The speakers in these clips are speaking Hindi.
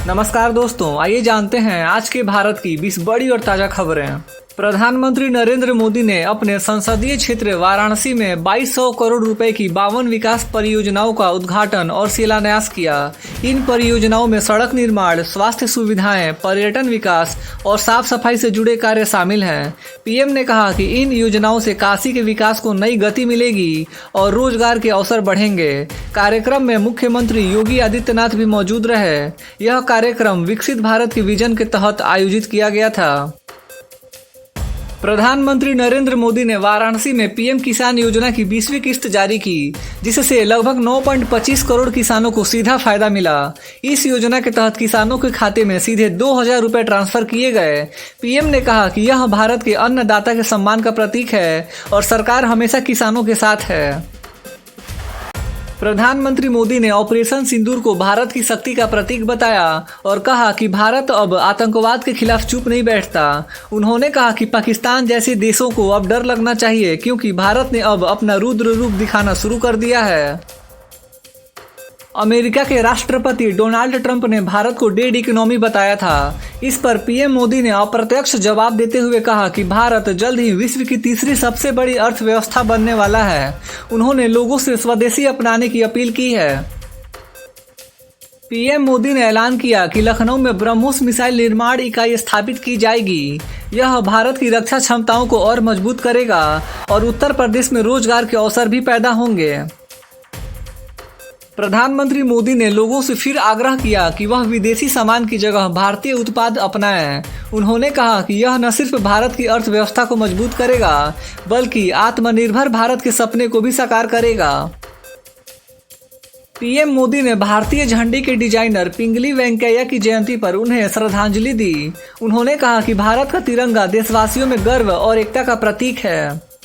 नमस्कार दोस्तों, आइए जानते हैं आज के भारत की 20 बड़ी और ताजा खबरें। प्रधानमंत्री नरेंद्र मोदी ने अपने संसदीय क्षेत्र वाराणसी में 2200 करोड़ रुपए की 52 विकास परियोजनाओं का उद्घाटन और शिलान्यास किया। इन परियोजनाओं में सड़क निर्माण, स्वास्थ्य सुविधाएं, पर्यटन विकास और साफ सफाई से जुड़े कार्य शामिल हैं। पीएम ने कहा कि इन योजनाओं से काशी के विकास को नई गति मिलेगी और रोजगार के अवसर बढ़ेंगे। कार्यक्रम में मुख्यमंत्री योगी आदित्यनाथ भी मौजूद रहे। यह कार्यक्रम विकसित भारत के विजन के तहत आयोजित किया गया था। प्रधानमंत्री नरेंद्र मोदी ने वाराणसी में पीएम किसान योजना की 20वीं किस्त जारी की, जिससे लगभग 9.25 करोड़ किसानों को सीधा फायदा मिला। इस योजना के तहत किसानों के खाते में सीधे 2000 रुपए ट्रांसफर किए गए। पीएम ने कहा कि यह भारत के अन्नदाता के सम्मान का प्रतीक है और सरकार हमेशा किसानों के साथ है। प्रधानमंत्री मोदी ने ऑपरेशन सिंदूर को भारत की शक्ति का प्रतीक बताया और कहा कि भारत अब आतंकवाद के खिलाफ चुप नहीं बैठता। उन्होंने कहा कि पाकिस्तान जैसे देशों को अब डर लगना चाहिए, क्योंकि भारत ने अब अपना रुद्र रूप दिखाना शुरू कर दिया है। अमेरिका के राष्ट्रपति डोनाल्ड ट्रंप ने भारत को डेड इकोनॉमी बताया था। इस पर पीएम मोदी ने अप्रत्यक्ष जवाब देते हुए कहा कि भारत जल्द ही विश्व की तीसरी सबसे बड़ी अर्थव्यवस्था बनने वाला है। उन्होंने लोगों से स्वदेशी अपनाने की अपील की है। पीएम मोदी ने ऐलान किया कि लखनऊ में ब्रह्मोस मिसाइल निर्माण इकाई स्थापित की जाएगी। यह भारत की रक्षा क्षमताओं को और मजबूत करेगा और उत्तर प्रदेश में रोजगार के अवसर भी पैदा होंगे। प्रधानमंत्री मोदी ने लोगों से फिर आग्रह किया कि वह विदेशी सामान की जगह भारतीय उत्पाद अपनाएं। उन्होंने कहा कि यह न सिर्फ भारत की अर्थव्यवस्था को मजबूत करेगा, बल्कि आत्मनिर्भर भारत के सपने को भी साकार करेगा। पीएम मोदी ने भारतीय झंडे के डिजाइनर पिंगली वेंकैया की जयंती पर उन्हें श्रद्धांजलि दी। उन्होंने कहा कि भारत का तिरंगा देशवासियों में गर्व और एकता का प्रतीक है।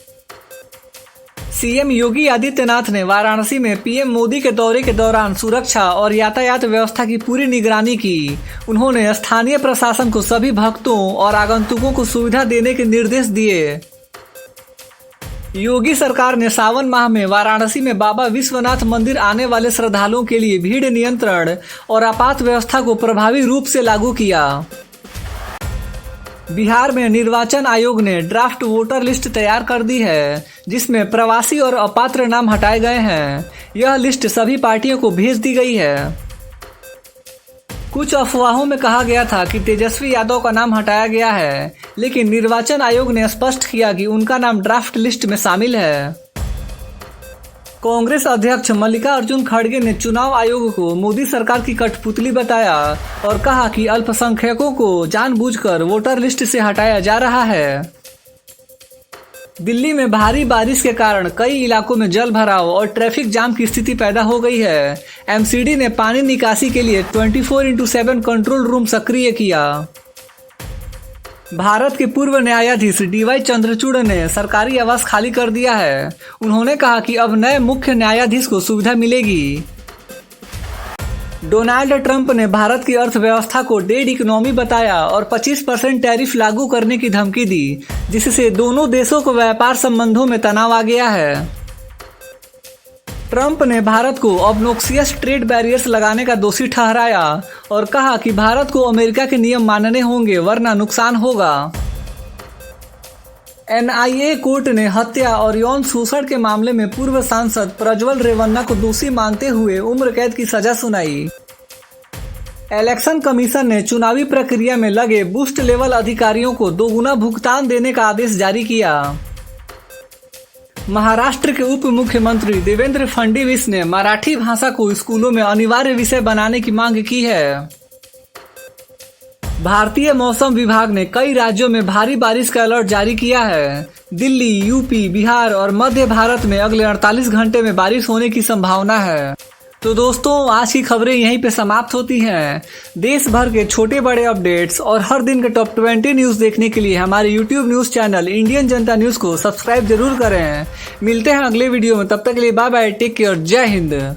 सीएम योगी आदित्यनाथ ने वाराणसी में पीएम मोदी के दौरे के दौरान सुरक्षा और यातायात व्यवस्था की पूरी निगरानी की। उन्होंने स्थानीय प्रशासन को सभी भक्तों और आगंतुकों को सुविधा देने के निर्देश दिए। योगी सरकार ने सावन माह में वाराणसी में बाबा विश्वनाथ मंदिर आने वाले श्रद्धालुओं के लिए भीड़ नियंत्रण और आपात व्यवस्था को प्रभावी रूप से लागू किया। बिहार में निर्वाचन आयोग ने ड्राफ्ट वोटर लिस्ट तैयार कर दी है, जिसमें प्रवासी और अपात्र नाम हटाए गए हैं। यह लिस्ट सभी पार्टियों को भेज दी गई है। कुछ अफवाहों में कहा गया था कि तेजस्वी यादव का नाम हटाया गया है, लेकिन निर्वाचन आयोग ने स्पष्ट किया कि उनका नाम ड्राफ्ट लिस्ट में शामिल है। कांग्रेस अध्यक्ष मल्लिकार्जुन खड़गे ने चुनाव आयोग को मोदी सरकार की कठपुतली बताया और कहा कि अल्पसंख्यकों को जानबूझकर वोटर लिस्ट से हटाया जा रहा है। दिल्ली में भारी बारिश के कारण कई इलाकों में जल भराव और ट्रैफिक जाम की स्थिति पैदा हो गई है। एमसीडी ने पानी निकासी के लिए 24/7 कंट्रोल रूम सक्रिय किया। भारत के पूर्व न्यायाधीश डीवाई चंद्रचूड़ ने सरकारी आवास खाली कर दिया है। उन्होंने कहा कि अब नए मुख्य न्यायाधीश को सुविधा मिलेगी। डोनाल्ड ट्रंप ने भारत की अर्थव्यवस्था को डेड इकोनॉमी बताया और 25% टैरिफ लागू करने की धमकी दी, जिससे दोनों देशों को व्यापार संबंधों में तनाव आ गया है। ट्रंप ने भारत को ऑब्नोक्सियस ट्रेड बैरियर्स लगाने का दोषी ठहराया और कहा कि भारत को अमेरिका के नियम मानने होंगे, वरना नुकसान होगा। एनआईए कोर्ट ने हत्या और यौन शोषण के मामले में पूर्व सांसद प्रज्वल रेवन्ना को दोषी मानते हुए उम्र कैद की सजा सुनाई। इलेक्शन कमीशन ने चुनावी प्रक्रिया में लगे बूस्ट लेवल अधिकारियों को दोगुना भुगतान देने का आदेश जारी किया। महाराष्ट्र के उप मुख्यमंत्री देवेंद्र फडणवीस ने मराठी भाषा को स्कूलों में अनिवार्य विषय बनाने की मांग की है। भारतीय मौसम विभाग ने कई राज्यों में भारी बारिश का अलर्ट जारी किया है। दिल्ली, यूपी, बिहार और मध्य भारत में अगले 48 घंटे में बारिश होने की संभावना है। तो दोस्तों, आज की खबरें यहीं पे समाप्त होती हैं। देश भर के छोटे बड़े अपडेट्स और हर दिन के टॉप 20 न्यूज़ देखने के लिए हमारे YouTube न्यूज़ चैनल इंडियन जनता न्यूज़ को सब्सक्राइब जरूर करें। मिलते हैं अगले वीडियो में, तब तक के लिए बाय बाय, टेक केयर, जय हिंद।